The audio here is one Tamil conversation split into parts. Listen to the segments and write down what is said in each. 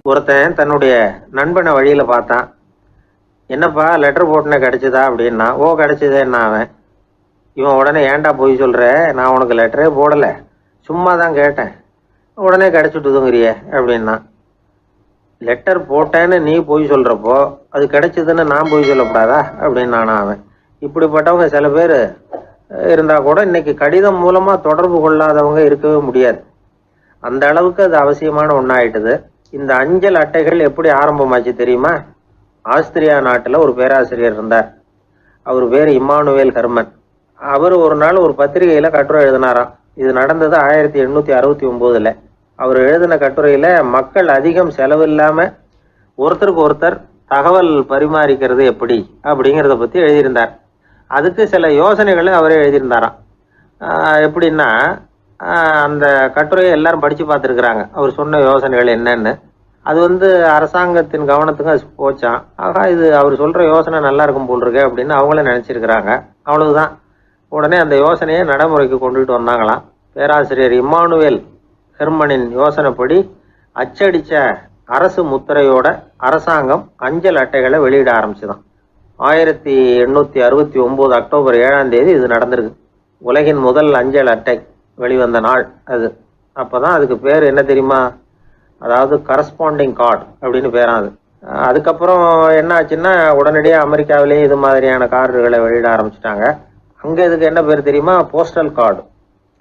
ஒருத்தன் தன்னுடைய நண்பனை வழியில பார்த்தான். என்னப்பா லெட்டர் போட்டுனே கிடைச்சதா அப்படின்னா, ஓ கிடைச்சதேன்னா அவன். இவன் உடனே ஏன்டா போய் சொல்ற, நான் உனக்கு லெட்டரே போடலை, சும்மா தான் கேட்டேன், உடனே கிடைச்சிட்டுதுங்கிறிய அப்படின்னா. லெட்டர் போட்டேன்னு நீ போய் சொல்றப்போ அது கிடைச்சதுன்னு நான் போய் சொல்லக்கூடாதா அப்படின்னு நானா அவன். இப்படிப்பட்டவங்க சில பேர் இருந்தா கூட இன்னைக்கு கடிதம் மூலமா தொடர்பு கொள்ளாதவங்க இருக்கவே முடியாது. அந்த அளவுக்கு அது அவசியமான ஒன்னாயிட்டுது. இந்த அஞ்சல் அட்டைகள் எப்படி ஆரம்பமாச்சு தெரியுமா? ஆஸ்திரியா நாட்டுல ஒரு பேராசிரியர் இருந்தார். அவர் பேர் இம்மானுவேல் ஹெர்மன். அவர் ஒரு நாள் ஒரு பத்திரிகையில கட்டுரை எழுதினாராம். இது நடந்தது 1869. அவர் எழுதின கட்டுரையில மக்கள் அதிகம் செலவில்லாம ஒருத்தருக்கு ஒருத்தர் தகவல் பரிமாறிக்கிறது எப்படி அப்படிங்கிறத பத்தி எழுதியிருந்தார். அதுக்கு சில யோசனைகளை அவரே எழுதியிருந்தாராம். எப்படின்னா, அந்த கட்டுரையை எல்லாரும் படிச்சு பார்த்துருக்குறாங்க, அவர் சொன்ன யோசனைகள் என்னன்னு. அது அரசாங்கத்தின் கவனத்துக்கு அது போச்சான். ஆகா, இது அவர் சொல்ற யோசனை நல்லா இருக்கும் போல் இருக்கு அப்படின்னு அவங்களே நினைச்சிருக்கிறாங்க. அவ்வளவுதான். உடனே அந்த யோசனையை நடைமுறைக்கு கொண்டுட்டு வந்தாங்களாம். பேராசிரியர் இம்மானுவேல் ஹெர்மனின் யோசனைப்படி அச்சடிச்ச அரசு முத்திரையோட அரசாங்கம் அஞ்சல் அட்டைகளை வெளியிட ஆரம்பிச்சுதான். 1869 அக்டோபர் 7ஆம் தேதி இது நடந்திருக்கு. உலகின் முதல் அஞ்சல் அட்டை வெளிவந்த நாள் அது. அப்பதான் அதுக்கு பேர் என்ன தெரியுமா? அதாவது கரஸ்பாண்டிங் கார்டு அப்படின்னு பேராது. அதுக்கப்புறம் என்ன ஆச்சுன்னா, உடனடியாக அமெரிக்காவிலேயே இது மாதிரியான கார்டுகளை வெளியிட ஆரம்பிச்சிட்டாங்க. அங்கே இதுக்கு என்ன பேர் தெரியுமா? Postal card.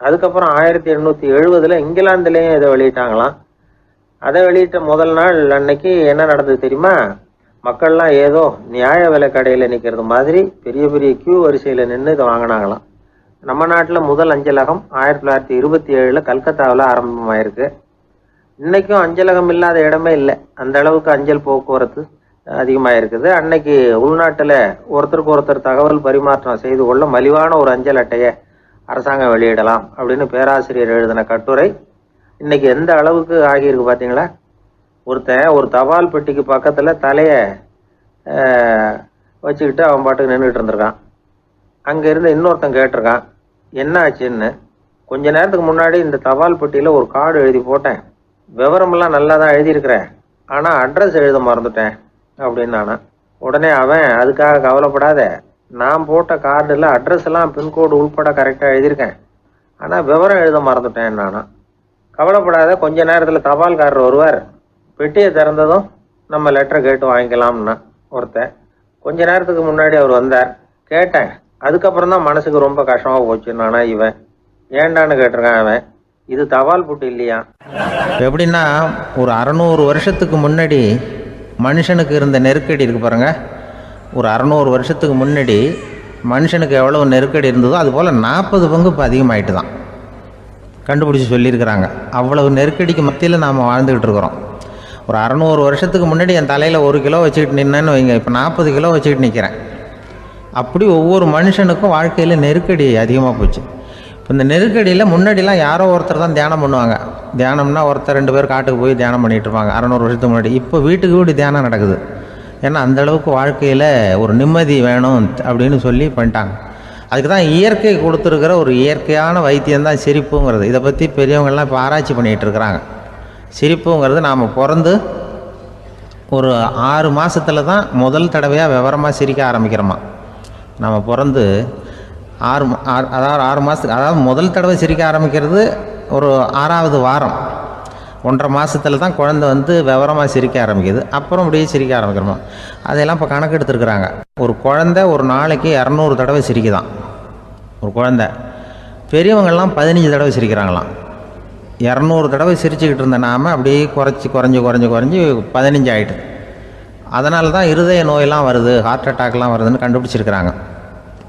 அதுக்கப்புறம் 1870 இங்கிலாந்துலேயும் இதை வெளியிட்டாங்களாம். அதை வெளியிட்ட முதல் நாள் அன்னைக்கு என்ன நடந்தது தெரியுமா? மக்கள்லாம் ஏதோ நியாய விலை கடையில் நிற்கிறது மாதிரி பெரிய பெரிய கியூ வரிசையில் நின்று இதை வாங்கினாங்களாம். நம்ம நாட்டில் முதல் அஞ்சலகம் 1927 கல்கத்தாவில் ஆரம்பமாயிருக்கு. இன்னைக்கும் அஞ்சலகம் இல்லாத இடமே இல்லை. அந்த அளவுக்கு அஞ்சல் போக்குவரத்து அதிகமாக இருக்குது. அன்னைக்கு உள்நாட்டில் ஒருத்தருக்கு ஒருத்தர் தகவல் பரிமாற்றம் செய்து கொள்ள மலிவான ஒரு அஞ்சல் அட்டையை அரசாங்கம் வெளியிடலாம் அப்படின்னு பேராசிரியர் எழுதின கட்டுரை இன்னைக்கு எந்த அளவுக்கு ஆகியிருக்கு பார்த்தீங்களா? ஒருத்தன் ஒரு தபால் பெட்டிக்கு பக்கத்தில் தலையை வச்சுக்கிட்டு அவன் பாட்டுக்கு நின்றுட்டு இருந்திருக்கான். அங்கே இருந்து இன்னொருத்தன் கேட்டிருக்கான், என்ன ஆச்சுன்னு. கொஞ்ச நேரத்துக்கு முன்னாடி இந்த தபால் பெட்டியில் ஒரு கார்டு எழுதி போட்டேன், விவரமெல்லாம் நல்லா தான் எழுதியிருக்கிறேன், ஆனால் அட்ரஸ் எழுத மறந்துட்டேன் அப்படின்னு நானா. உடனே அவன், அதுக்காக கவலைப்படாத, நான் போட்ட கார்டில் அட்ரஸ் எல்லாம் பின்கோடு உள்பட கரெக்டாக எழுதியிருக்கேன், ஆனால் விவரம் எழுத மறந்துட்டேன் நானா. கவலைப்படாத, கொஞ்ச நேரத்தில் தபால்காரர் வருவார், பெட்டியை திறந்ததும் நம்ம லெட்டரை கேட்டு வாங்கிக்கலாம்னா ஒருத்தன். கொஞ்ச நேரத்துக்கு முன்னாடி அவர் வந்தார், கேட்டேன், அதுக்கப்புறம் தான் மனசுக்கு ரொம்ப கஷ்டமாக போச்சு நானா. இவன் ஏண்டான்னு கேட்டிருக்கான். அவன், இது தபால் புட்டு இல்லையா? எப்படின்னா, ஒரு 600 வருஷத்துக்கு முன்னாடி மனுஷனுக்கு இருந்த நெருக்கடி இருக்கு பாருங்க. ஒரு 600 வருஷத்துக்கு முன்னாடி மனுஷனுக்கு எவ்வளவு நெருக்கடி இருந்ததோ அதுபோல் 40 பங்கு இப்போ அதிகமாகிட்டு தான் கண்டுபிடிச்சி சொல்லியிருக்கிறாங்க. அவ்வளவு நெருக்கடிக்கு மத்தியில் நாம் வாழ்ந்துக்கிட்டு இருக்கிறோம். ஒரு 600 வருஷத்துக்கு முன்னாடி என் தலையில் 1 கிலோ வச்சுக்கிட்டு நின்னேன்னு வைங்க, இப்போ 40 கிலோ வச்சுக்கிட்டு நிற்கிறேன். அப்படி ஒவ்வொரு மனுஷனுக்கும் வாழ்க்கையில் நெருக்கடி அதிகமாக போச்சு. இப்போ இந்த நெருக்கடியில் முன்னாடிலாம் யாரோ ஒருத்தர் தான் தியானம் பண்ணுவாங்க. தியானம்னா ஒருத்தர் 2 பேர் காட்டுக்கு போய் தியானம் பண்ணிகிட்டு இருப்பாங்க 600 வருஷத்துக்கு முன்னாடி. இப்போ வீட்டுக்கு வீடு தியானம் நடக்குது. ஏன்னா அந்தளவுக்கு வாழ்க்கையில் ஒரு நிம்மதி வேணும் அப்படின்னு சொல்லி பண்ணிட்டாங்க. அதுக்கு தான் இயற்கை கொடுத்துருக்கிற ஒரு இயற்கையான வைத்தியம்தான் சிரிப்புங்கிறது. இதை பற்றி பெரியவங்கள்லாம் இப்போ ஆராய்ச்சி பண்ணிகிட்டு இருக்கிறாங்க. சிரிப்புங்கிறது நாம் பிறந்து ஒரு 6 மாதத்தில் தான் முதல் தடவையாக விவரமாக சிரிக்க ஆரம்பிக்கிறோமா. நம்ம பிறந்து 6 மாதத்துக்கு, அதாவது முதல் தடவை சிரிக்க ஆரம்பிக்கிறது ஒரு 6ஆவது வாரம், 1.5 மாதத்தில் தான் குழந்தை விவரமாக சிரிக்க ஆரம்பிக்குது. அப்புறம் அப்படியே சிரிக்க ஆரம்பிக்கிறோமா. அதையெல்லாம் இப்போ கணக்கு எடுத்துருக்குறாங்க. ஒரு குழந்தை ஒரு நாளைக்கு 200 தடவை சிரிக்குதான் ஒரு குழந்தை. பெரியவங்கள்லாம் 15 தடவை சிரிக்கிறாங்களாம். 200 தடவை சிரிச்சுக்கிட்டு இருந்த நாம் அப்படியே குறைஞ்சி 15 ஆகிட்டு. அதனால தான் இருதய நோயெல்லாம் வருது, ஹார்ட் அட்டாக்லாம் வருதுன்னு கண்டுபிடிச்சிருக்கிறாங்க.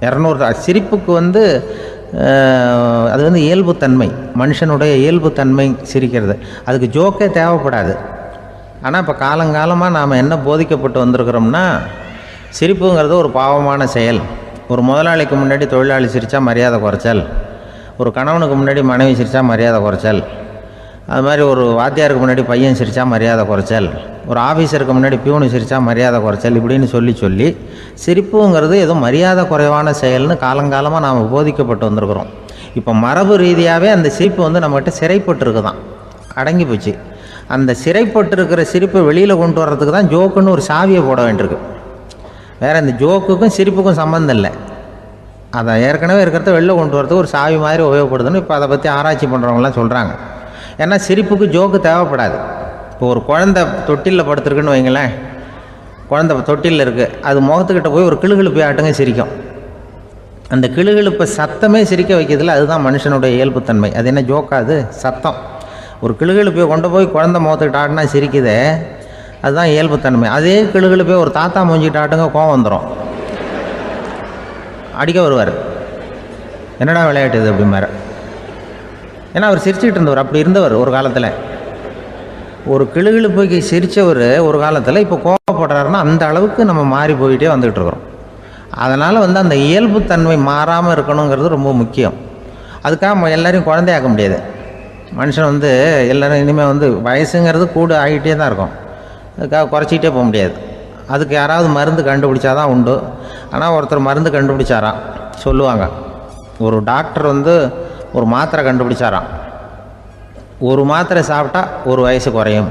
200 சிரிப்புக்கு அது இயல்புத்தன்மை, மனுஷனுடைய இயல்புத்தன்மை சிரிக்கிறது. அதுக்கு ஜோக்கே தேவைப்படாது. ஆனால் இப்போ காலங்காலமாக நாம் என்ன போதிக்கப்பட்டு வந்திருக்கிறோம்னா, சிரிப்புங்கிறது ஒரு பாவமான செயல். ஒரு முதலாளிக்கு முன்னாடி தொழிலாளி சிரித்தா மரியாதை குறைச்சல், ஒரு கணவனுக்கு முன்னாடி மனைவி சிரித்தா மரியாதை குறைச்சல், அது மாதிரி ஒரு வாத்தியாருக்கு முன்னாடி பையன் சிரித்தா மரியாதை குறைச்சல், ஒரு ஆஃபீஸருக்கு முன்னாடி பியூனு சிரித்தா மரியாதை குறைச்சல், இப்படின்னு சொல்லி சிரிப்புங்கிறது ஏதோ மரியாதை குறைவான செயல்னு காலங்காலமாக நாம் போதிக்கப்பட்டு வந்திருக்கிறோம். இப்போ மரபு ரீதியாகவே அந்த சிரிப்பு நம்மகிட்ட சிறைப்பட்டு இருக்குதான், அடங்கி போச்சு. அந்த சிறைப்பட்டிருக்கிற சிரிப்பை வெளியில் கொண்டு வர்றதுக்கு தான் ஜோக்குன்னு ஒரு சாவியை போட வேண்டியிருக்கு. வேறு இந்த ஜோக்குக்கும் சிரிப்புக்கும் சம்மந்தம் இல்லை. அதை ஏற்கனவே இருக்கிறத வெளில கொண்டு வரதுக்கு ஒரு சாவி மாதிரி உபயோகப்படுதுன்னு இப்போ அதை பற்றி ஆராய்ச்சி பண்ணுறவங்களாம் சொல்கிறாங்க. ஏன்னா சிரிப்புக்கு ஜோக்கு தேவைப்படாது. இப்போ ஒரு குழந்தை தொட்டிலில் படுத்துருக்குன்னு வைங்களேன், குழந்தை தொட்டிலில் இருக்குது, அது முகத்துக்கிட்ட போய் ஒரு கிளுகிழுப்பை ஆட்டுங்க சிரிக்கும். அந்த கிளுகிழுப்பை சத்தமே சிரிக்க வைக்கிறதுல அதுதான் மனுஷனுடைய இயல்புத்தன்மை. அது என்ன ஜோக்காது? சத்தம். ஒரு கிளுகிழுப்பையை கொண்டு போய் குழந்தை முகத்துக்கிட்ட ஆட்டினா சிரிக்குதே, அதுதான் இயல்புத்தன்மை. அதே கிளுகிழுப்பையை ஒரு தாத்தா மூஞ்சிக்கிட்ட ஆட்டுங்க கோவம் வந்துடும், அடிக்க வருவார். என்னடா விளையாட்டு இது அப்படிமாரு. ஏன்னா அவர் சிரிச்சுக்கிட்டு இருந்தவர், அப்படி இருந்தவர் ஒரு காலத்தில். ஒரு கிளுகிழுப்பைக்கு சிரித்தவர் ஒரு காலத்தில் இப்போ கோவப்படுறாருன்னா அந்த அளவுக்கு நம்ம மாறி போயிட்டே வந்துக்கிட்டு இருக்கிறோம். அதனால் அந்த இயல்புத்தன்மை மாறாமல் இருக்கணுங்கிறது ரொம்ப முக்கியம். அதுக்காக எல்லோரையும் குழந்தையாக்க முடியாது. மனுஷன் எல்லோரும் இனிமேல் வயசுங்கிறது கூட ஆகிட்டே தான் இருக்கும். அதுக்காக குறைச்சிக்கிட்டே போக முடியாது. அதுக்கு யாராவது மருந்து கண்டுபிடிச்சாதான் உண்டு. ஆனால் ஒருத்தர் மருந்து கண்டுபிடிச்சாராம், சொல்லுவாங்க. ஒரு டாக்டர் ஒரு மாத்திரை கண்டுபிடிச்சாராம். ஒரு மாத்திரை சாப்பிட்டா ஒரு வயசு குறையும்,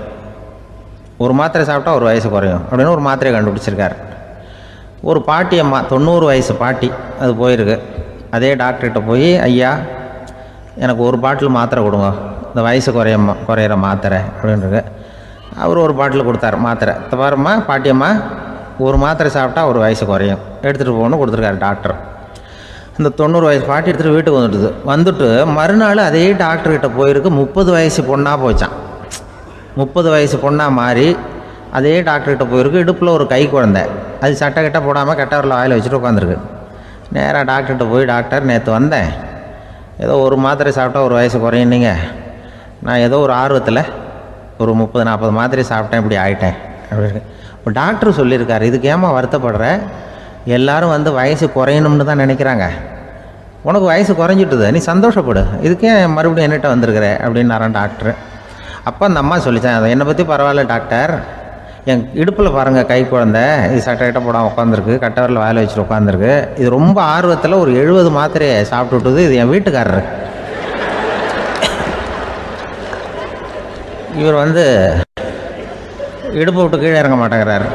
ஒரு மாத்திரை சாப்பிட்டா ஒரு வயசு குறையும் அப்படின்னு ஒரு மாத்திரையை கண்டுபிடிச்சிருக்காரு. ஒரு பாட்டி அம்மா, 90 வயசு பாட்டி, அது போயிருக்கு. அதே டாக்டர்கிட்ட போய், ஐயா எனக்கு ஒரு பாட்டில் மாத்திரை கொடுங்க, இந்த வயசு குறையிற மாத்திரை அப்படின்றது. அவர் ஒரு பாட்டில் கொடுத்தாரு மாத்திரை. பாரும்மா பாட்டியம்மா, ஒரு மாத்திரை சாப்பிட்டா ஒரு வயசு குறையும், எடுத்துகிட்டு போகணும்னு கொடுத்துருக்காரு டாக்டர். இந்த 90 வயசு பாட்டி எடுத்துகிட்டு வீட்டுக்கு வந்துட்டு மறுநாள் அதே டாக்டர்கிட்ட போயிருக்கு. 30 வயசு பொண்ணாக போச்சான். 30 வயசு பொண்ணாக மாறி அதே டாக்டர்கிட்ட போயிருக்கு. இடுப்பில் ஒரு கை குழந்தை, அது சட்டை கிட்ட போடாமல் கட்டவரில் வாயில் வச்சுட்டு உட்காந்துருக்கு. நேராக டாக்டர்கிட்ட போய், டாக்டர் நேற்று வந்தேன், ஏதோ ஒரு மாத்திரை சாப்பிட்டா ஒரு வயசு குறையினீங்க, நான் ஏதோ ஒரு ஆர்வத்தில் ஒரு 30-40 மாத்திரை சாப்பிட்டேன், இப்படி ஆகிட்டேன் அப்படின்னு. இப்போ டாக்டர் சொல்லியிருக்காரு, இதுக்கு ஏமா வருத்தப்படுற, எல்லோரும் வயசு குறையணும்னு தான் நினைக்கிறாங்க, உனக்கு வயசு குறைஞ்சிட்டுது, நீ சந்தோஷப்படு, இதுக்கே மறுபடியும் என்னட்ட வந்திருக்கிற அப்படின்னாரான் டாக்டர். அப்போ அந்த அம்மா சொல்லித்தேன், அதை என்னை பற்றி பரவாயில்ல டாக்டர், என் இடுப்பில் பாருங்கள் கை குழந்தை, இது சட்டை கிட்ட போடாமல் உட்காந்துருக்கு, கட்டவரில் வாயில் வச்சுட்டு உட்காந்துருக்கு, இது ரொம்ப ஆர்வத்தில் ஒரு 70 மாத்திரையை சாப்பிட்டு விட்டுது, இது என் வீட்டுக்காரரு. இவர் இடுப்பை விட்டு கீழே இறங்க மாட்டேங்கிறார்.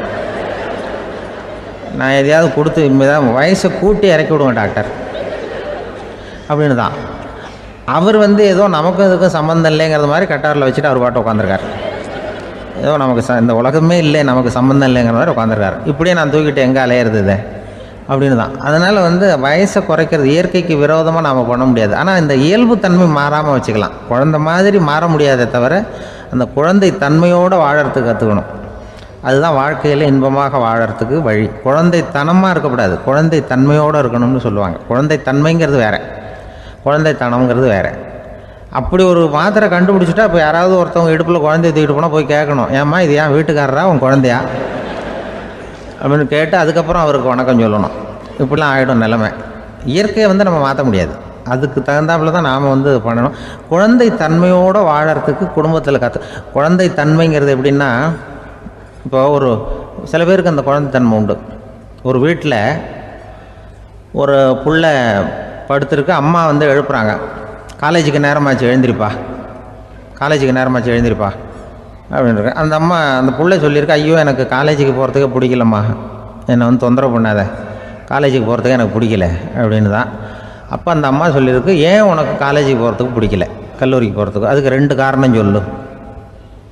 நான் எதையாவது கொடுத்து இனிமேதான் வயசை கூட்டி இறக்கி விடுவேன் டாக்டர் அப்படின்னு தான். அவர் ஏதோ நமக்கும் இதுக்கும் சம்மந்தம் இல்லைங்கிறது மாதிரி கட்டாரில் வச்சுட்டு அவர் பாட்டு உட்காந்துருக்கார். ஏதோ நமக்கு இந்த உலகமே இல்லை, நமக்கு சம்மந்தம் இல்லைங்கிற மாதிரி உட்காந்துருக்காரு. இப்படியே நான் தூக்கிட்டு எங்கே அலையிறது அப்படின்னு தான். அதனால் வயசை குறைக்கிறது இயற்கைக்கு விரோதமாக நாம் பண்ண முடியாது. ஆனால் இந்த இயல்புத்தன்மை மாறாமல் வச்சுக்கலாம். குழந்தை மாதிரி மாற முடியாதே தவிர அந்த குழந்தை தன்மையோடு வாழறதுக்கு கற்றுக்கணும். அதுதான் வாழ்க்கையில் இன்பமாக வாழறதுக்கு வழி. குழந்தைத்தனமாக இருக்கக்கூடாது, குழந்தை தன்மையோடு இருக்கணும்னு சொல்லுவாங்க. குழந்தை தன்மைங்கிறது வேறு, குழந்தைத்தனம்ங்கிறது வேறு. அப்படி ஒரு மாத்திரை கண்டுபிடிச்சிட்டா இப்போ யாராவது ஒருத்தவங்க இடுப்பில் குழந்தைய தூக்கிட்டு போனால் போய் கேட்கணும், ஏம்மா இது ஏன் வீட்டுக்காரரா உன் குழந்தையா அப்படின்னு கேட்டு அதுக்கப்புறம் அவருக்கு வணக்கம் சொல்லணும். இப்படிலாம் ஆகிடும் நிலைமை. இயற்கையை நம்ம மாற்ற முடியாது, அதுக்கு தகுந்தாப்புல தான் நாம் பண்ணணும். குழந்தை தன்மையோடு வாழறதுக்கு குடும்பத்தில் குழந்தை தன்மைங்கிறது எப்படின்னா, இப்போ ஒரு சில பேருக்கு அந்த குழந்தைத்தன்மை உண்டு. ஒரு வீட்டில் ஒரு புள்ள படுத்துருக்கு, அம்மா எழுப்புறாங்க, காலேஜுக்கு நேரமாச்சு எழுந்திருப்பா, காலேஜுக்கு நேரமாச்சு எழுந்திருப்பா அப்படின்ட்டு. அந்த அம்மா அந்த புள்ளை சொல்லியிருக்கு, ஐயோ எனக்கு காலேஜுக்கு போகிறதுக்கே பிடிக்கலம்மா, என்னை தொந்தரவு பண்ணாத, காலேஜுக்கு போகிறதுக்கு எனக்கு பிடிக்கல அப்படின்னு தான். அப்போ அந்த அம்மா சொல்லியிருக்கு, ஏன் உனக்கு காலேஜுக்கு போகிறதுக்கு பிடிக்கல, கல்லூரிக்கு போகிறதுக்கு, அதுக்கு 2 காரணம் சொல்லு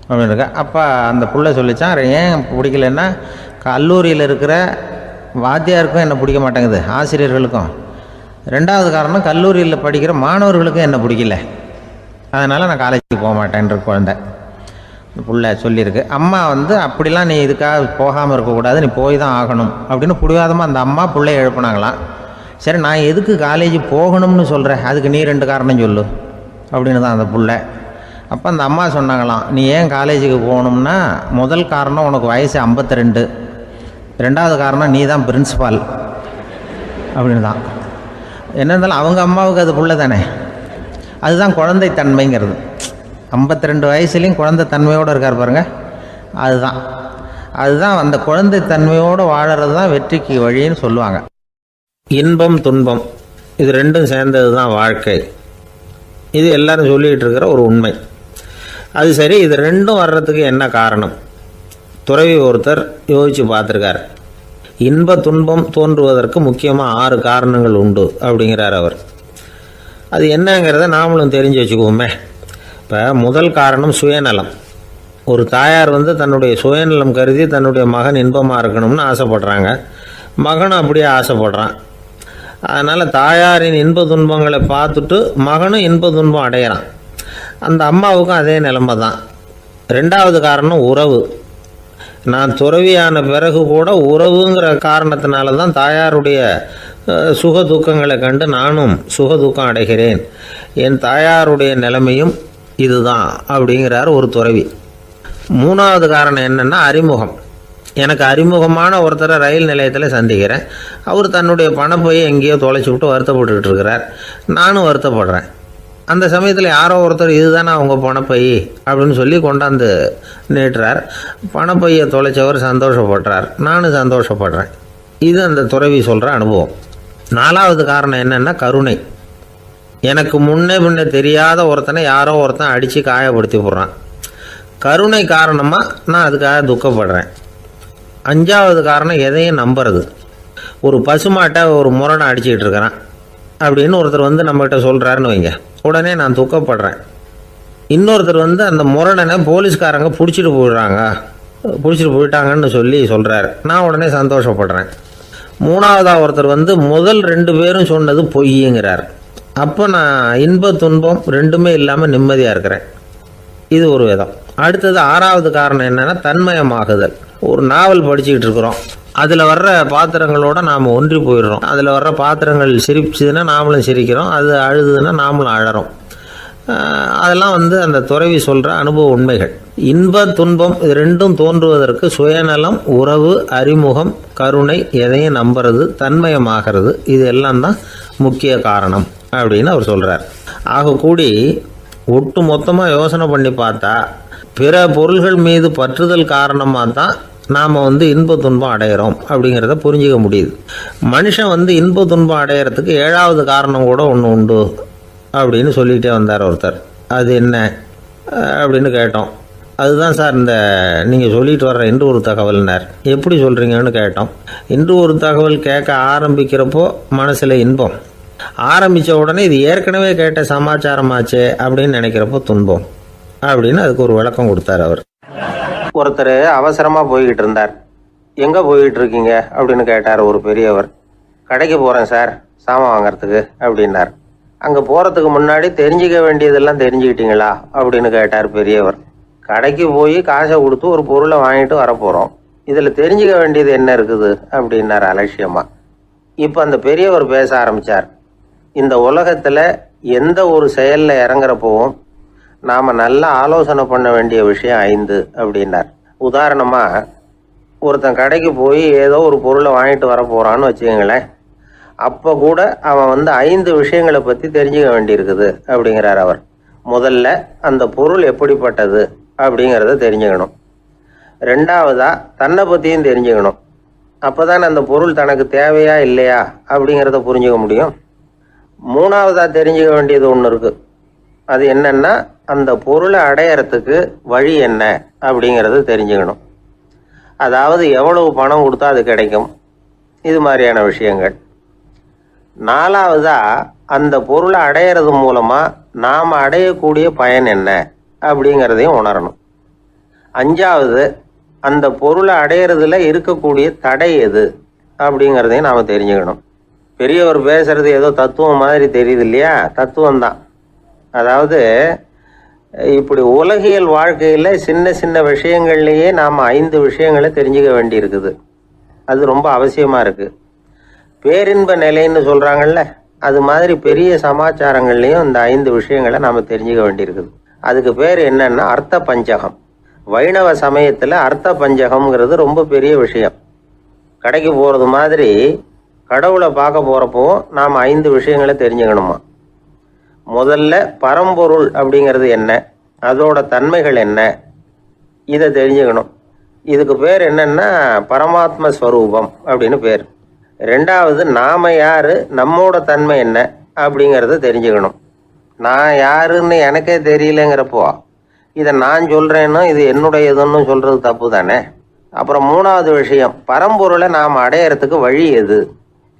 அப்படின்னு இருக்கா. அப்போ அந்த புள்ளை சொல்லிச்சான், ஏன் பிடிக்கலன்னா, கல்லூரியில் இருக்கிற வாத்தியாருக்கும் என்ன பிடிக்க மாட்டேங்குது, ஆசிரியர்களுக்கும். 2வது காரணம், கல்லூரியில் படிக்கிற மாணவர்களுக்கும் என்ன பிடிக்கல, அதனால் நான் காலேஜுக்கு போக மாட்டேன்ற குழந்தை புள்ள சொல்லியிருக்கு. அம்மா அப்படிலாம் நீ இதுக்காக போகாமல் இருக்கக்கூடாது, நீ போய் தான் ஆகணும் அப்படின்னு பிடிவாதமாக அந்த அம்மா பிள்ளைய எழுப்புனாங்களாம். சரி நான் எதுக்கு காலேஜ் போகணும்னு சொல்கிறேன், அதுக்கு நீ 2 காரணம் சொல்லு அப்படின்னு தான் அந்த புள்ள. அப்போ அந்த அம்மா சொன்னாங்களாம், நீ ஏன் காலேஜுக்கு போகணும்னா, முதல் காரணம் உனக்கு வயசு 52, 2வது காரணம் நீ தான் பிரின்சிபால் அப்படின்னு தான். என்ன இருந்தாலும் அவங்க அம்மாவுக்கு அது புள்ள தானே, அதுதான் குழந்தை தன்மைங்கிறது. 52 வயசுலேயும் குழந்தை தன்மையோடு இருக்கார் பாருங்கள், அதுதான் அந்த குழந்தை தன்மையோடு வாழறது தான் வெற்றிக்கு வழின்னு சொல்லுவாங்க. இன்பம் துன்பம் இது 2ம் சேர்ந்தது தான் வாழ்க்கை. இது எல்லாரும் சொல்லிகிட்டு இருக்கிற ஒரு உண்மை. அது சரி, இது ரெண்டும் வர்றதுக்கு என்ன காரணம்? துறவி ஒருத்தர் யோசித்து பார்த்துருக்கார். இன்ப துன்பம் தோன்றுவதற்கு முக்கியமாக 6 காரணங்கள் உண்டு அப்படிங்கிறார் அவர். அது என்னங்கிறத நாமளும் தெரிஞ்சு வச்சுக்குவோமே. இப்போ முதல் காரணம் சுயநலம். ஒரு தாயார் தன்னுடைய சுயநலம் கருதி தன்னுடைய மகன் இன்பமாக இருக்கணும்னு ஆசைப்படுறாங்க. மகனும் அப்படியே ஆசைப்படுறான். அதனால் தாயாரின் இன்ப துன்பங்களை பார்த்துட்டு மகனும் இன்ப துன்பம் அடையிறான். அந்த அம்மாவுக்கும் அதே நிலைமை தான். 2வது காரணம் உறவு. நான் துறவியான பிறகு கூட உறவுங்கிற காரணத்தினால தான் தாயாருடைய சுக துக்கங்களை கண்டு நானும் சுக துக்கம் அடைகிறேன். என் தாயாருடைய நிலைமையும் இதுதான் அப்படிங்கிறார் ஒரு துறவி. 3வது காரணம் என்னென்னா அறிமுகம். எனக்கு அறிமுகமான ஒருத்தரை ரயில் நிலையத்தில் சந்திக்கிறேன். அவர் தன்னுடைய பணப்பையை எங்கேயோ தொலைச்சி விட்டு வருத்தப்பட்டுக்கிட்டு இருக்கிறார். நானும் வருத்தப்படுறேன். அந்த சமயத்தில் யாரோ ஒருத்தர் இதுதானே அவங்க பணப்பை அப்படின்னு சொல்லி கொண்டாந்து நீட்டுறார். பணப்பையை தொலைச்சவர் சந்தோஷப்படுறார், நானும் சந்தோஷப்படுறேன். இது அந்த துறவி சொல்கிற அனுபவம். 4வது காரணம் என்னென்னா கருணை. எனக்கு முன்னே பின்னே தெரியாத ஒருத்தனை யாரோ ஒருத்தன் அடித்து காயப்படுத்தி போடுறான். கருணை காரணமாக நான் அதுக்காக துக்கப்படுறேன். 5வது காரணம் எதையும் நம்புறது. ஒரு பசுமாட்டை ஒரு முரணை அடிச்சுக்கிட்டு இருக்கிறான் அப்படின்னு ஒருத்தர் நம்மகிட்ட சொல்கிறாருன்னு வைங்க, உடனே நான் துக்கப்படுறேன். இன்னொருத்தர் அந்த முரணனை போலீஸ்காரங்க பிடிச்சிட்டு போயிட்டாங்கன்னு சொல்கிறாரு. நான் உடனே சந்தோஷப்படுறேன். 3வதாக ஒருத்தர் முதல் 2 பேரும் சொன்னது பொய்யுங்கிறார். அப்போ நான் இன்ப துன்பம் ரெண்டுமே இல்லாமல் நிம்மதியாக இருக்கிறேன். இது ஒரு விதம். அடுத்தது 6வது காரணம் என்னென்னா தன்மயமாகுதல். ஒரு நாவல் படிச்சுக்கிட்டு இருக்கிறோம். அதில் வர்ற பாத்திரங்களோடு நாம் ஒன்றி போயிடுறோம். அதில் வர்ற பாத்திரங்கள் சிரிச்சுதுன்னா நாமளும் சிரிக்கிறோம், அது அழுதுன்னா நாமளும் அழறோம். அதெல்லாம் அந்த துறவி சொல்கிற அனுபவ உண்மைகள். இன்ப துன்பம் இது ரெண்டும் தோன்றுவதற்கு சுயநலம், உறவு, அறிமுகம், கருணை, எதையும் நம்புறது, தன்மயமாகிறது, இது எல்லாம் தான் முக்கிய காரணம் அப்படின்னு அவர் சொல்கிறார். ஆகக்கூடி ஒட்டு மொத்தமாக யோசனை பண்ணி பார்த்தா பிற பொருள்கள் மீது பற்றுதல் காரணமாக தான் நாம் இன்ப துன்பம் அடையிறோம் அப்படிங்கிறத புரிஞ்சிக்க முடியுது. மனுஷன் இன்ப துன்பம் அடையிறதுக்கு 7வது காரணம் கூட ஒன்று உண்டு அப்படின்னு சொல்லிகிட்டே வந்தார் ஒருத்தர். அது என்ன அப்படின்னு கேட்டோம். அதுதான் சார் இந்த நீங்கள் சொல்லிட்டு வர்ற இன்று ஒரு தகவல்னார். எப்படி சொல்கிறீங்கன்னு கேட்டோம். இன்று ஒரு தகவல் கேட்க ஆரம்பிக்கிறப்போ மனசில் இன்பம், ஆரம்பித்த உடனே இது ஏற்கனவே கேட்ட சமாச்சாரமாச்சே அப்படின்னு நினைக்கிறப்போ துன்பம் அப்படின்னு அதுக்கு ஒரு விளக்கம் கொடுத்தார் அவர். ஒருத்தர் அவசரமாக போய்கிட்டு இருந்தார். எங்கே போய்கிட்டு இருக்கீங்க அப்படின்னு கேட்டார் ஒரு பெரியவர். கடைக்கு போகிறேன் சார், சாமான் வாங்கிறதுக்கு அப்படின்னார். அங்கே போகிறதுக்கு முன்னாடி தெரிஞ்சிக்க வேண்டியதெல்லாம் தெரிஞ்சுக்கிட்டீங்களா அப்படின்னு கேட்டார் பெரியவர். கடைக்கு போய் காசை கொடுத்து ஒரு பொருளை வாங்கிட்டு வரப்போகிறோம், இதில் தெரிஞ்சிக்க வேண்டியது என்ன இருக்குது அப்படின்னார் அலட்சியமாக. இப்போ அந்த பெரியவர் பேச ஆரம்பித்தார். இந்த உலகத்தில் எந்த ஒரு செயலில் இறங்குறப்போவும் நாம் நல்லா ஆலோசனை பண்ண வேண்டிய விஷயம் 5 அப்படின்னார். உதாரணமாக ஒருத்தன் கடைக்கு போய் ஏதோ ஒரு பொருளை வாங்கிட்டு வர போகிறான்னு வச்சுக்கோங்களேன். அப்போ கூட அவன் 5 விஷயங்களை பற்றி தெரிஞ்சுக்க வேண்டியிருக்குது அப்படிங்கிறார் அவர். முதல்ல அந்த பொருள் எப்படிப்பட்டது அப்படிங்கிறத தெரிஞ்சுக்கணும். 2வதாக தன்னை பற்றியும் தெரிஞ்சுக்கணும். அப்போ தான் அந்த பொருள் தனக்கு தேவையா இல்லையா அப்படிங்கிறத புரிஞ்சுக்க முடியும். 3வதாக தெரிஞ்சுக்க வேண்டியது ஒன்று இருக்குது. அது என்னன்னா அந்த பொருளை அடையறதுக்கு வழி என்ன அப்படிங்கிறது தெரிஞ்சுக்கணும். அதாவது எவ்வளவு பணம் கொடுத்தா அது கிடைக்கும், இது மாதிரியான விஷயங்கள். 4வதா அந்த பொருளை அடையிறது மூலமாக நாம் அடையக்கூடிய பயன் என்ன அப்படிங்கிறதையும் உணரணும். 5வது அந்த பொருளை அடையிறதுல இருக்கக்கூடிய தடை எது அப்படிங்கிறதையும் நாம் தெரிஞ்சுக்கணும். பெரியவர் பேசுறது ஏதோ தத்துவம் மாதிரி தெரியுது இல்லையா? தத்துவம் தான். அதாவது இப்படி உலகியல் வாழ்க்கையில் சின்ன சின்ன விஷயங்கள்லேயே நாம் 5 விஷயங்களை தெரிஞ்சுக்க வேண்டி இருக்குது. அது ரொம்ப அவசியமாக இருக்குது. பேரின்ப நிலைன்னு சொல்கிறாங்கல்ல, அது மாதிரி பெரிய சமாச்சாரங்கள்லேயும் இந்த 5 விஷயங்களை நாம் தெரிஞ்சுக்க வேண்டியிருக்குது. அதுக்கு பேர் என்னன்னா அர்த்த பஞ்சகம். வைணவ சமயத்தில் அர்த்த பஞ்சகம்ங்கிறது ரொம்ப பெரிய விஷயம். கடைக்கு போகிறது மாதிரி கடவுளை பார்க்க போகிறப்போ நாம் 5 விஷயங்களை தெரிஞ்சுக்கணுமா. முதல்ல பரம்பொருள் அப்படிங்கிறது என்ன, அதோட தன்மைகள் என்ன, இதை தெரிஞ்சுக்கணும். இதுக்கு பேர் என்னன்னா பரமாத்ம ஸ்வரூபம் அப்படின்னு பேர். 2வது நாம யாரு, நம்மோட தன்மை என்ன அப்படிங்கிறத தெரிஞ்சுக்கணும். நான் யாருன்னு எனக்கே தெரியலங்கிறப்போ இதை நான் சொல்றேன்னு இது என்னுடையதுன்னு சொல்றது தப்பு தானே. அப்புறம் மூணாவது விஷயம், பரம்பொருளை நாம் அடையறதுக்கு வழி எது,